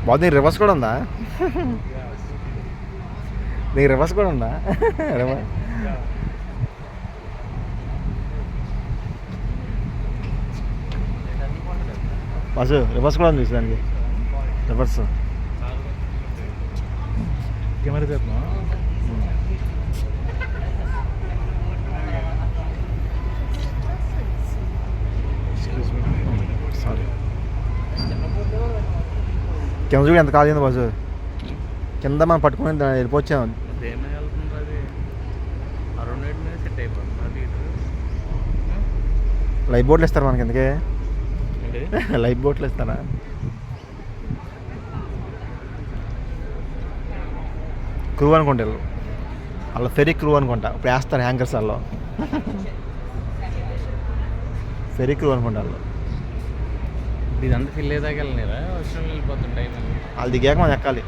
బాబు నీకు రివర్స్ కూడా ఉందా? నీకు రివర్స్ కూడా ఉందా? రివర్స్ బస్సు రివర్స్ కూడా ఉంది దానికి. రివర్స్ కెమెరా చేద్దాం. సారీ కింద చూడు ఎంత కాదు బస్సు. కింద మనం పట్టుకుని వెళ్ళిపోవచ్చాము. లైఫ్ బోట్లు ఇస్తారు మనకి ఎందుకే? లైఫ్ బోట్లు ఇస్తారా? క్రూ అనుకుంటా అలా ఫెరీ క్రూ అనుకుంటా. ఇప్పుడు వేస్తారు హ్యాంకర్స్ వాళ్ళు. ఫెరీ క్రూ అనుకుంటా వాళ్ళు. ఇదంతా ఫిల్ అయ్యేదాకా వెళ్ళినారా? వర్షం వెళ్ళిపోతుంటాయి. వాళ్ళు దిగాక మనం ఎక్కాలి.